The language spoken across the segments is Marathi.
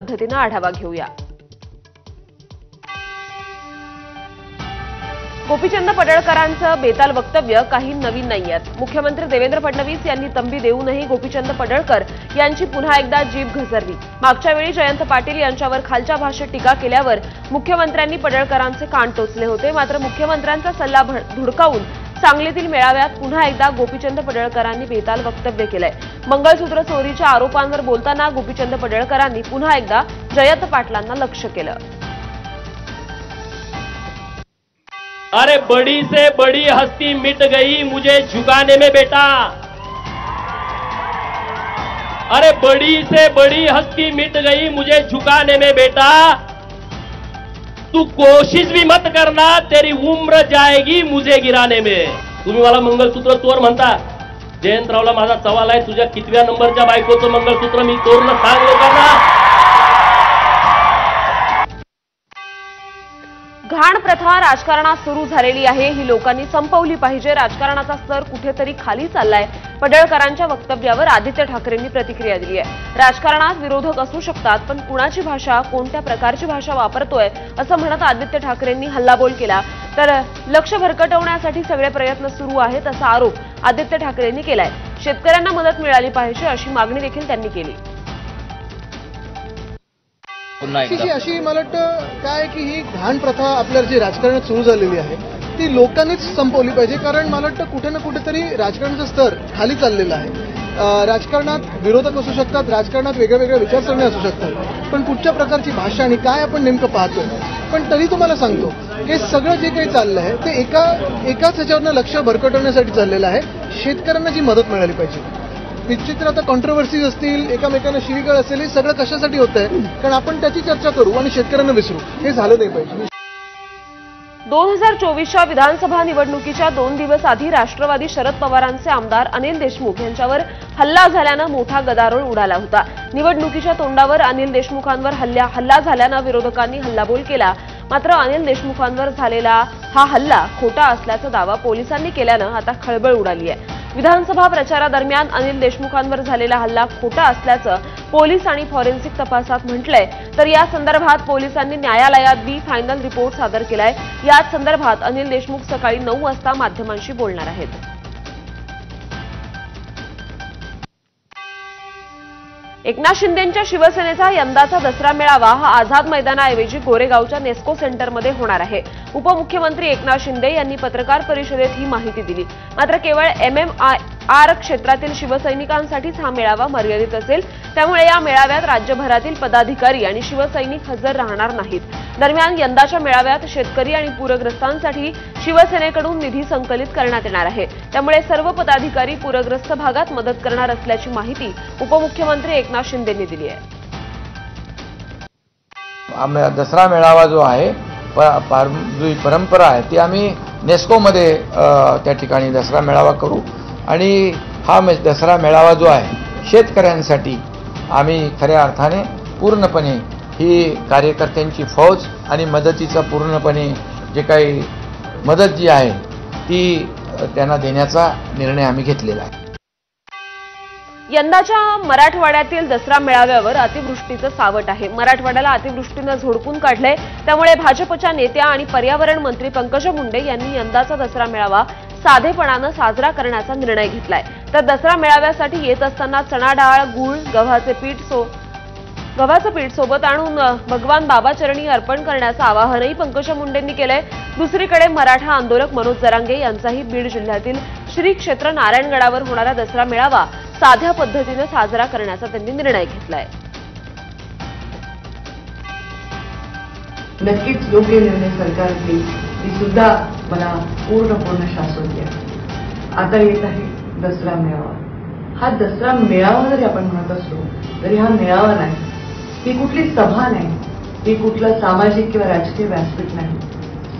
पद्धतीने आढावा घेऊया। गोपीचंद पडळकरांचं बेताल वक्तव्य काही नवीन नाहीये। मुख्यमंत्री देवेंद्र फडणवीस यांनी तंबी देऊनही गोपीचंद पडळकर यांची पुन्हा एकदा जीभ घसरली। मागच्या वेळी जयंत पाटील यांच्यावर खालच्या भाषेत टीका केल्यावर मुख्यमंत्र्यांनी पडळकरांचे कान टोचले होते। मात्र मुख्यमंत्र्यांचा सल्ला धुडकावून सांगलीतील मेळाव्यात पुन्हा एकदा गोपीचंद पडळकरांनी बेताल वक्तव्य केलंय। मंगळसूत्र चोरीच्या आरोपांवर बोलताना गोपीचंद पडळकरांनी पुन्हा एकदा जयंत पाटलांना लक्ष्य केलं। अरे बड़ी से बड़ी हस्ती मिट गई मुझे झुकाने में बेटा, अरे बड़ी से बड़ी हस्ती मिट गई मुझे झुकाने में बेटा, तू कोशिश भी मत करना तेरी उम्र जाएगी मुझे गिराने में। तुम्ही मला मंगळसूत्र चोर म्हणता, जयंतरावला माझा सवाल आहे, तुझ्या कितव्या नंबरच्या बायकोचं मंगळसूत्र मी चोरलं सांग लोकांना। घाण प्रथा राजकारणात सुरू झालेली आहे, ही लोकांनी संपवली पाहिजे। राजकारणाचा स्तर कुठेतरी खाली चाललाय। पडळकरांच्या वक्तव्यावर आदित्य ठाकरेंनी प्रतिक्रिया दिली आहे। राजकारणात विरोधक असू शकतात, पण कुणाची भाषा, कोणत्या प्रकारची भाषा वापरतोय असं म्हणत आदित्य ठाकरेंनी हल्लाबोल केला। तर लक्ष भरकटवण्यासाठी सगळे प्रयत्न सुरू आहेत असा आरोप आदित्य ठाकरेंनी केलाय। शेतकऱ्यांना मदत मिळाली पाहिजे अशी मागणी देखील त्यांनी केली। अशी मला वाटतं काय की ही घाण प्रथा आपल्या जी राजकारणात सुरू झालेली आहे ती लोकांनीच संपवली पाहिजे। कारण मला वाटतं कुठे ना कुठेतरी राजकारणाचा स्तर खाली चाललेला आहे। राजकारणात विरोधक असू शकतात, राजकारणात वेगळ्या वेगळ्या विचारसरणी असू शकतात, पण कुठच्या प्रकारची भाषा आणि काय आपण नेमकं पाहतोय। पण तरी तुम्हाला सांगतो हे सगळं जे काही चाललं आहे ते एकाच ह्याच्यावरनं लक्ष भरकटवण्यासाठी चाललेलं आहे। शेतकऱ्यांना जी मदत मिळाली पाहिजे। निश्चित आता कॉन्ट्रोवर्सीज असतील, एकामेकांना शिवीगाळ असेल, हे सगळं कशासाठी होत आहे? कारण आपण त्याची चर्चा करू आणि शेतकऱ्यांना विसरू, हे झालं नाही पाहिजे। 2024च्या विधानसभा निवडणुकीच्या 2 दिवस आधी राष्ट्रवादी शरद पवारांचे आमदार अनिल देशमुख यांच्यावर हल्ला झाल्यानं मोठा गदारोळ उडाला होता। निवडणुकीच्या तोंडावर अनिल देशमुखांवर हल्ला झाल्यानं विरोधकांनी हल्लाबोल केला। मात्र अनिल देशमुखांवर झालेला हा हल्ला खोटा असल्याचा दावा पोलिसांनी केल्यानं आता खळबळ उडाली आहे। विधानसभा प्रचारादरम्यान अनिल देशमुखांवर झालेला हल्ला खोटा असल्याचं पोलीस आणि फॉरेन्सिक तपासात म्हटलंय। तर या संदर्भात पोलिसांनी न्यायालयात फायनल रिपोर्ट सादर केलाय। याच संदर्भात अनिल देशमुख सकाळी 9 वाजता माध्यमांशी बोलणार आहेत। एकनाथ शिंदेंच्या शिवसेनेचा यंदाचा दसरा मेळावा हा आझाद मैदानाऐवजी गोरेगावच्या नेस्को सेंटरमध्ये होणार आहे। उपमुख्यमंत्री एकनाथ शिंदे यांनी पत्रकार परिषदेत ही माहिती दिली। मात्र केवळ MMR क्षेत्रातील शिवसैनिकांसाठीच हा मेळावा मर्यादित असेल, त्यामुळे या मेळाव्यात राज्यभरातील पदाधिकारी आणि शिवसैनिक हजर राहणार नाहीत। दरम्यान यंदाच्या मेळाव्यात शेतकरी आणि पूरग्रस्तांसाठी शिवसेनेकडून निधी संकलित करण्यात येणार आहे। त्यामुळे सर्व पदाधिकारी पूरग्रस्त भागात मदत करणार असल्याची माहिती उपमुख्यमंत्री एकनाथ शिंदेंनी दिली आहे। दसरा मेळावा जो आहे जी परंपरा आहे ती आम्ही नेस्कोमध्ये त्या ठिकाणी दसरा मेळावा करू आणि हा दसरा मेळावा जो आहे शेतकऱ्यांसाठी आम्ही खऱ्या अर्थाने पूर्णपणे ही कार्यकर्त्यांची फौज आणि मदतीचा पूर्णपणे जे काही मदत जी आहे ती त्यांना देण्याचा निर्णय आम्ही घेतलेला आहे। यंदाच्या मराठवाड्यातील दसरा मेळाव्यावर अतिवृष्टीचं सावट आहे। मराठवाड्याला अतिवृष्टीनं झोडपून काढलंय। त्यामुळे भाजपच्या नेत्या आणि पर्यावरण मंत्री पंकजा मुंडे यांनी यंदाचा दसरा मेळावा साधेपणानं साजरा करण्याचा निर्णय घेतलाय। तर दसरा मेळाव्यासाठी येत असताना चणा डाळ, गूळ, गव्हाचं पीठ सोबत आणून भगवान बाबाचरणी अर्पण करण्याचं आवाहनही पंकजा मुंडेंनी केलंय। दुसरीकडे मराठा आंदोलक मनोज जरांगे यांचाही बीड जिल्ह्यातील श्री क्षेत्र नारायणगडावर होणारा दसरा मेळावा साध्या पद्धतीने साजरा करण्याचा त्यांनी निर्णय घेतलाय। नक्कीच योग्य निर्णय सरकार घेईल ही सुद्धा मला पूर्ण शाश्वती आहे। आता येत आहे दसरा मेळावा। हा दसरा मेळावा जरी आपण म्हणत असलो तरी हा मेळावा नाही, ही कुठली सभा नाही, ही कुठला सामाजिक किंवा राजकीय व्यासपीठ नाही,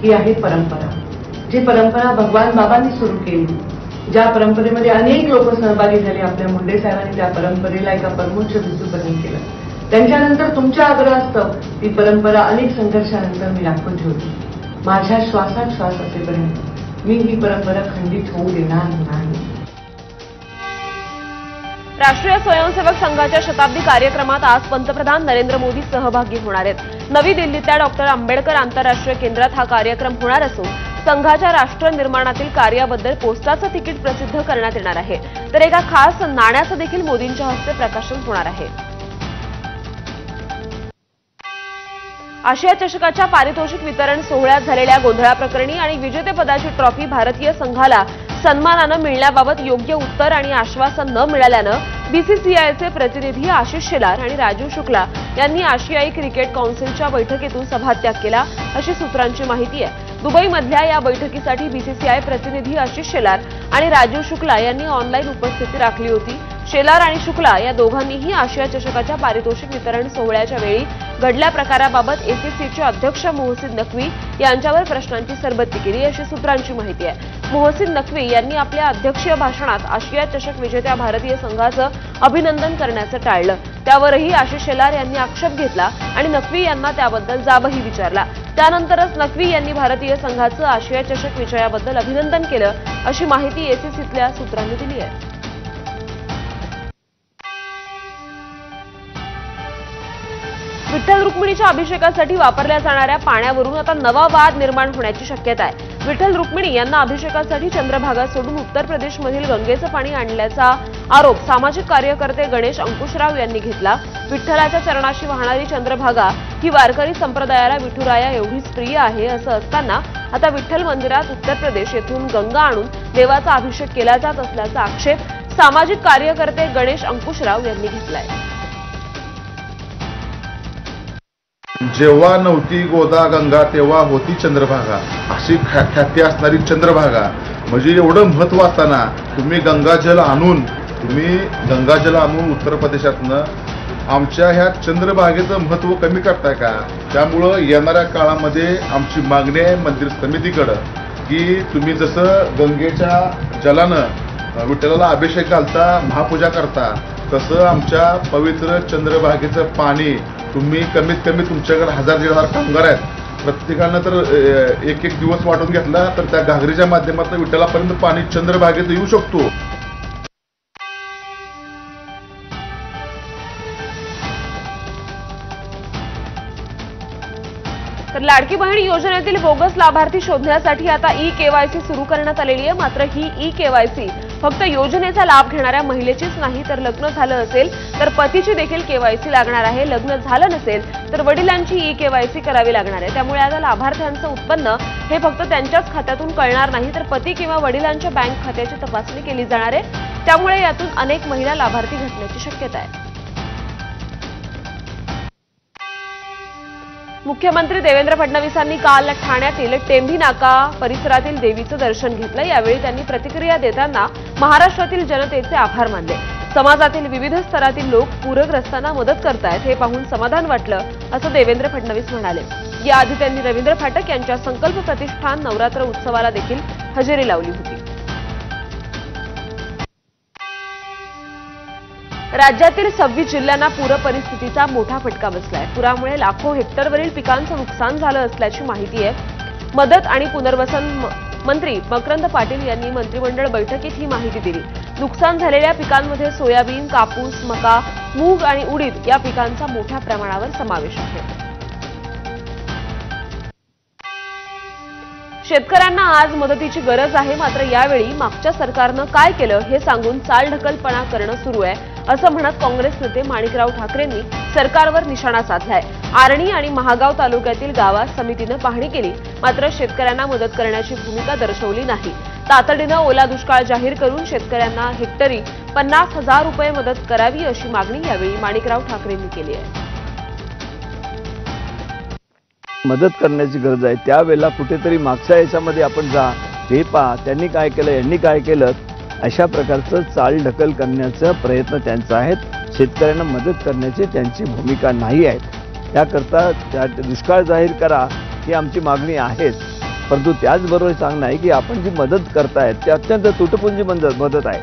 ही आहे परंपरा। जी परंपरा भगवान बाबांनी सुरू केली, ज्या परंपरेमध्ये अनेक लोक सहभागी झाले, आपल्या मुंडे साहेबांनी त्या परंपरेला एका परमोच्च बिंदूपर्यंत केलं। त्यांच्यानंतर तुमच्या आग्रहास्तव ती परंपरा अनेक संघर्षानंतर मी राखून ठेवली। माझ्या श्वासात श्वास असेपर्यंत मी ही परंपरा खंडित होऊ देणार नाही। राष्ट्रीय स्वयंसेवक संघाच्या शताब्दी कार्यक्रमात आज पंतप्रधान नरेंद्र मोदी सहभागी होणार आहेत। नवी दिल्लीतल्या डॉक्टर आंबेडकर आंतरराष्ट्रीय केंद्रात हा कार्यक्रम होणार असून संघाच्या राष्ट्र निर्माणातील कार्याबद्दल पोस्टाचं तिकीट प्रसिद्ध करण्यात येणार आहे, तर एका खास नाण्याचं देखील मोदींच्या हस्ते प्रकाशन होणार आहे। आशिया चषकाच्या पारितोषिक वितरण सोहळ्यात झालेल्या गोंधळाप्रकरणी आणि विजेतेपदाची ट्रॉफी भारतीय संघाला सन्मानानं मिळण्याबाबत योग्य उत्तर आणि आश्वासन न मिळाल्यानं बीसीसीआयचे प्रतिनिधी आशिष शेलार आणि राजीव शुक्ला यांनी आशियाई क्रिकेट कौन्सिलच्या बैठकीतून सभात्याग केला, अशी सूत्रांची माहिती आहे। दुबईमधल्या या बैठकीसाठी बीसीसीआय प्रतिनिधी आशिष शेलार आणि राजीव शुक्ला यांनी ऑनलाईन उपस्थिती राखली होती। शेलार आणि शुक्ला या दोघांनीही आशिया चषकाच्या पारितोषिक वितरण सोहळ्याच्या वेळी घडल्या प्रकाराबाबत एसीसीचे अध्यक्ष मोहसिन नकवी यांच्यावर प्रश्नांची सरबत्ती केली, अशी सूत्रांची माहिती आहे। मोहसिन नकवी यांनी आपल्या अध्यक्षीय भाषणात आशिया चषक विजेत्या भारतीय संघाचं अभिनंदन करण्याचं टाळलं। त्यावरही आशिष शेलार यांनी आक्षेप घेतला आणि नकवी यांना त्याबद्दल जाबही विचारला। त्यानंतरच नकवी यांनी भारतीय संघाचं आशिया चषक विजयाबद्दल अभिनंदन केलं, अशी माहिती एसीसीतल्या सूत्रांनी दिली आहे। विठ्ठल रुक्मिणीच्या अभिषेकासाठी वापरल्या जाणाऱ्या पाण्यावरून आता नवा वाद निर्माण होण्याची शक्यता आहे। विठ्ठल रुक्मिणी यांना अभिषेकासाठी चंद्रभागा सोडून उत्तर प्रदेशमधील गंगेचं पाणी आणल्याचा आरोप सामाजिक कार्यकर्ते गणेश अंकुशराव यांनी घेतला। विठ्ठलाच्या चरणाशी वाहणारी चंद्रभागा ही वारकरी संप्रदायाला विठुराया एवढीच प्रिय आहे, असं असताना आता विठ्ठल मंदिरात उत्तर प्रदेश येथून गंगा आणून देवाचा अभिषेक केला जात असल्याचा आक्षेप सामाजिक कार्यकर्ते गणेश अंकुशराव यांनी घेतलाय। जेव्हा नव्हती गोदा गंगा तेव्हा होती चंद्रभागा, अशी ख्याती असणारी चंद्रभागा म्हणजे एवढं महत्व असताना तुम्ही गंगाजल आणून उत्तर प्रदेशातनं आमच्या ह्या चंद्रभागेचं महत्व कमी करताय का? त्यामुळं येणाऱ्या काळामध्ये आमची मागणी आहे मंदिर समितीकडं की तुम्ही जसं गंगेच्या जलानं विठ्ठलाला अभिषेक घालता, महापूजा करता, तसं आमच्या पवित्र चंद्रभागेचं पाणी तुम्ही कमीत कमी तुमच्याकडे 1000-1500 कामगार आहेत, प्रत्येकानं तर एक दिवस वाटून घेतला तर त्या घागरीच्या माध्यमातून विठ्ठलापर्यंत पाणी चंद्रभागेत येऊ शकतो। तर लाडकी बहीण योजनेतील बोगस लाभार्थी शोधण्यासाठी आता ई-केवायसी सुरू करण्यात आलेली आहे। मात्र ही ई-केवायसी फक्त योजनेचा लाभ घेणाऱ्या महिलेचीच नाही, तर लग्न झालं असेल तर पतीची देखील केवायसी लागणार आहे। लग्न झालं नसेल तर वडिलांची ई-केवायसी करावी लागणार आहे। त्यामुळे आता लाभार्थ्यांचं उत्पन्न हे फक्त त्यांच्याच खात्यातून कळणार नाही, तर पती किंवा वडिलांच्या बँक खात्याची तपासणी केली जाणार आहे। त्यामुळे यातून अनेक महिला लाभार्थी घटण्याची शक्यता आहे। मुख्यमंत्री देवेंद्र फडणवीसांनी काल ठाण्यातील टेंभी नाका परिसरातील देवीचं दर्शन घेतलं। यावेळी त्यांनी प्रतिक्रिया देताना महाराष्ट्रातील जनतेचे आभार मानले। समाजातील विविध स्तरातील लोक पूरग्रस्तांना मदत करतायत हे पाहून समाधान वाटलं, असं देवेंद्र फडणवीस म्हणाले। याआधी त्यांनी रवींद्र फाटक यांच्या संकल्प प्रतिष्ठान नवरात्र उत्सवाला देखील हजेरी लावली होती। राज्यातील 26 जिल्ह्यांना पूर परिस्थितीचा मोठा फटका बसलाय। पुरामुळे लाखो हेक्टरवरील पिकांचं नुकसान झालं असल्याची माहिती आहे। मदत आणि पुनर्वसन मंत्री मकरंद पाटील यांनी मंत्रिमंडळ बैठकीत ही माहिती दिली। नुकसान झालेल्या पिकांमध्ये सोयाबीन, कापूस, मका, मूग आणि उडीद या पिकांचा मोठ्या प्रमाणावर समावेश आहे। शेतकऱ्यांना आज मदतीची गरज आहे, मात्र यावेळी मागच्या सरकारनं काय केलं हे सांगून चालढकलपणा करणं सुरू आहे, असं म्हणत काँग्रेस नेते माणिकराव ठाकरेंनी सरकारवर निशाणा साधलाय। आर्णी आणि महागाव तालुक्यातील गावात समितीनं पाहणी केली, मात्र शेतकऱ्यांना मदत करण्याची भूमिका दर्शवली नाही। तातडीनं ओला दुष्काळ जाहीर करून शेतकऱ्यांना हेक्टरी 50,000 रुपये मदत करावी, अशी मागणी यावेळी माणिकराव ठाकरेंनी केली आहे। मदत करण्याची गरज आहे। त्यावेळेला कुठेतरी मागच्या याच्यामध्ये आपण जा, हे पहा त्यांनी काय केलं, यांनी काय केलं, अशा प्रकारचं चालढकल करण्याचा प्रयत्न त्यांचा आहे। शेतकऱ्यांना मदत करण्याची त्यांची भूमिका नाही आहे। त्याकरता दुष्काळ जाहीर करा ही आमची मागणी आहेच, परंतु त्याचबरोबर सांगणं आहे की आपण जी मदत करतायत ती अत्यंत तुटपुंजी मदत आहे।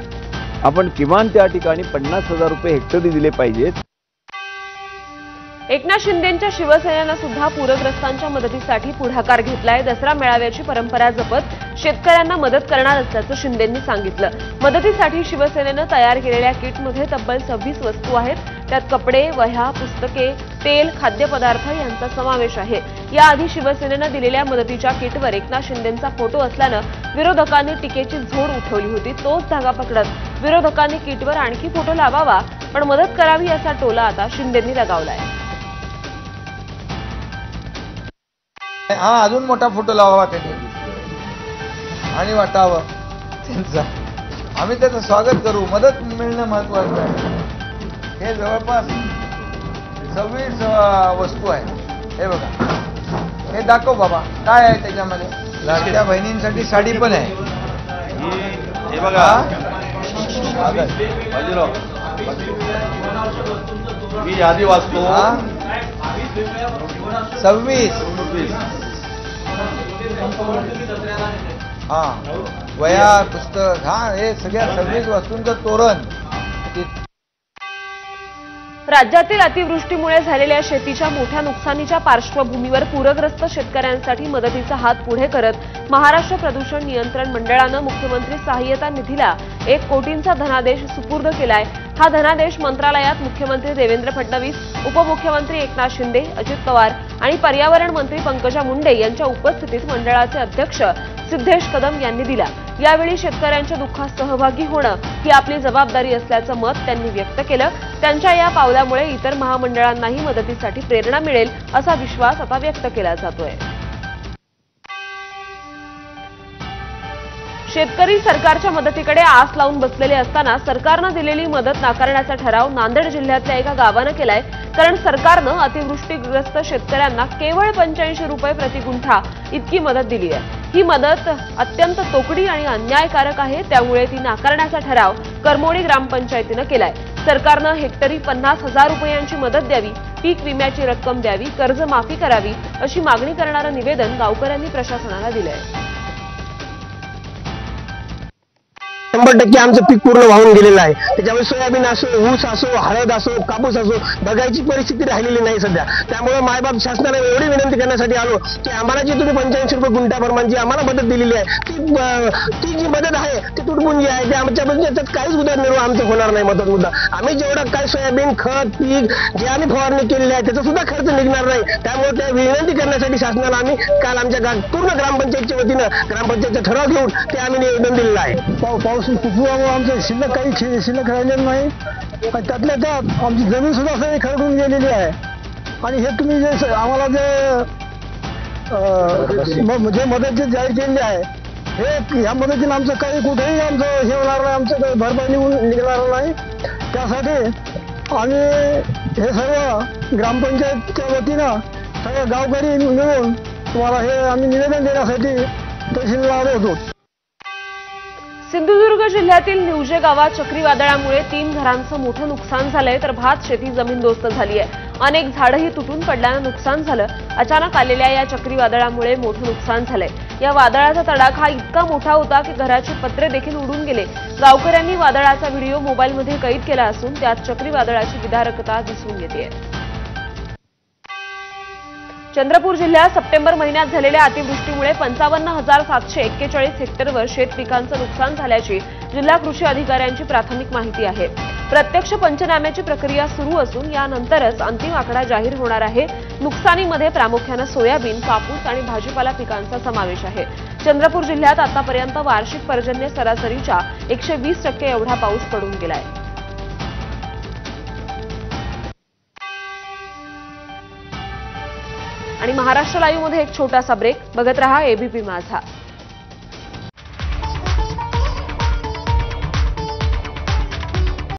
आपण किमान त्या ठिकाणी 50,000 रुपये हेक्टरी दिले पाहिजेत। एकनाथ शिंदेंच्या शिवसेनेनं सुद्धा पूरग्रस्तांच्या मदतीसाठी पुढाकार घेतलाय. दसरा मेळाव्याची परंपरा जपत शेतकऱ्यांना मदत करणार असल्याचं शिंदेंनी सांगितलं. मदतीसाठी शिवसेनेनं तयार केलेल्या किटमध्ये तब्बल 26 वस्तू आहेत. त्यात कपडे, वह्या, पुस्तके, तेल, खाद्यपदार्थ यांचा समावेश आहे. याआधी शिवसेनेनं दिलेल्या मदतीच्या किटवर एकनाथ शिंदेंचा फोटो असल्यानं विरोधकांनी टीकेची झोड उठवली होती. तोच धागा पकडत विरोधकांनी किटवर आणखी फोटो लावावा पण मदत करावी असा टोला आता शिंदेंनी लगावलाय. हा अजून मोठा फोटो लावावा त्यांनी आणि वाटावं त्यांचा. आम्ही त्याचं स्वागत करू. मदत मिळणं महत्वाचं आहे. हे जवळपास 26 वस्तू आहेत. हे बघा, हे दाखव बाबा काय आहे त्याच्यामध्ये. लाडक्या बहिणींसाठी साडी पण आहे. हे बघा, मी यादी वाचतो. 26 हा वया, पुस्तक, हा हे सगळ्या 26 वस्तूंचं तोरण. राज्यातील अतिवृष्टीमुळे झालेल्या शेतीच्या मोठ्या नुकसानीच्या पार्श्वभूमीवर पूरग्रस्त शेतकऱ्यांसाठी मदतीचा हात पुढे करत महाराष्ट्र प्रदूषण नियंत्रण मंडळानं मुख्यमंत्री सहाय्यता निधीला 1 कोटींचा धनादेश सुपूर्द केलाय. हा धनादेश मंत्रालयात मुख्यमंत्री देवेंद्र फडणवीस, उपमुख्यमंत्री एकनाथ शिंदे, अजित पवार आणि पर्यावरण मंत्री पंकजा मुंडे यांच्या उपस्थितीत मंडळाचे अध्यक्ष सिद्धेश कदम यांनी दिला. यावेळी शेतकऱ्यांच्या दुःखात सहभागी होणं ही आपली जबाबदारी असल्याचं मत त्यांनी व्यक्त केलं. त्यांच्या या पावलामुळे इतर महामंडळांनाही मदतीसाठी प्रेरणा मिळेल असा विश्वास आता व्यक्त केला जातोय. शेतकरी सरकारच्या मदतीकडे आस लावून बसलेले असताना सरकारनं दिलेली मदत नाकारण्याचा ठराव नांदेड जिल्ह्यातल्या एका गावानं केलाय. कारण सरकारनं अतिवृष्टीग्रस्त शेतकऱ्यांना केवळ 85 रुपये प्रति गुंठा इतकी मदत दिली आहे. ही मदत अत्यंत तोकडी आणि अन्यायकारक आहे. त्यामुळे ती नाकारण्याचा ठराव करमोडी ग्रामपंचायतीनं केलाय. सरकारनं हेक्टरी 50,000 रुपयांची मदत द्यावी, पीक विम्याची रक्कम द्यावी, कर्जमाफी करावी अशी मागणी करणारं निवेदन गावकऱ्यांनी प्रशासनाला दिलंय. 100% आमचं पीक पूर्ण वाहून गेलेलं आहे. त्याच्यामुळे सोयाबीन असो, ऊस असो, हळद असो, कापूस असो, बघायची परिस्थिती राहिलेली नाही सध्या. त्यामुळे मायबाप शासनाला एवढी विनंती करण्यासाठी आलो की आम्हाला जी तुम्ही 85 रुपये गुंठ्याप्रमाणे आम्हाला मदत दिलेली आहे ती जी मदत आहे ती तुटपुंजी जी आहे. ते आमच्यापासून त्याच्यात काहीच उदरनिर्वाह आमचं होणार नाही. मदत मुद्दा आम्ही जेवढा काय सोयाबीन, खत, पीक जे आम्ही फवारणी केलेली आहे त्याचा सुद्धा खर्च निघणार नाही. त्यामुळे त्या विनंती करण्यासाठी शासनाला आम्ही काल आमच्या पूर्ण ग्रामपंचायतच्या वतीनं ग्रामपंचायतचा ठराव घेऊन ते आम्ही निवेदन दिलेलं आहे. पाऊस कुठल्यामुळे आमचं शिल्लक राहिलेलं नाही. त्यातल्या त्यात आमची जमीन सुद्धा सगळी खरडून गेलेली आहे. आणि हे तुम्ही जे आम्हाला जे मदत जे जाहीर केलेली आहे हे ह्या मदतीनं आमचं काही कुठेही आमचं हे होणार नाही, आमचं काही भरपाई निघणार नाही. त्यासाठी आम्ही हे सर्व ग्रामपंचायतच्या वतीनं सगळ्या गावकरी मिळून तुम्हाला हे आम्ही निवेदन देण्यासाठी तहसीलला आलो होतो. सिंधुदुर्ग जिल्ह्यातील निवजे गावात चक्रीवादळामुळे 3 घरांचं मोठं नुकसान झालंय तर भात शेती जमीनदोस्त झाली आहे. अनेक झाडंही तुटून पडल्यानं नुकसान झालं. अचानक आलेल्या या चक्रीवादळामुळे मोठं नुकसान झालंय. या वादळाचा तडाखा इतका मोठा होता की घराचे पत्रे देखील उडून गेले. गावकऱ्यांनी वादळाचा व्हिडिओ मोबाईलमध्ये कैद केला असून त्यात चक्रीवादळाची विदारकता दिसून येते. चंद्रपूर जिल्ह्यात सप्टेंबर महिन्यात झालेल्या अतिवृष्टीमुळे 55,741 हेक्टरवर शेत पिकांचं नुकसान झाल्याची जिल्हा कृषी अधिकाऱ्यांची प्राथमिक माहिती आहे. प्रत्यक्ष पंचनाम्याची प्रक्रिया सुरू असून यानंतरच अंतिम आकडा जाहीर होणार आहे. नुकसानीमध्ये प्रामुख्यानं सोयाबीन, कापूस आणि भाजीपाला पिकांचा समावेश आहे. चंद्रपूर जिल्ह्यात आतापर्यंत वार्षिक पर्जन्य सरासरीच्या 120% एवढा पाऊस पडून गेलाय. आणि महाराष्ट्र लाईव्हमध्ये एक छोटासा ब्रेक. बघत रहा एबीपी माझा.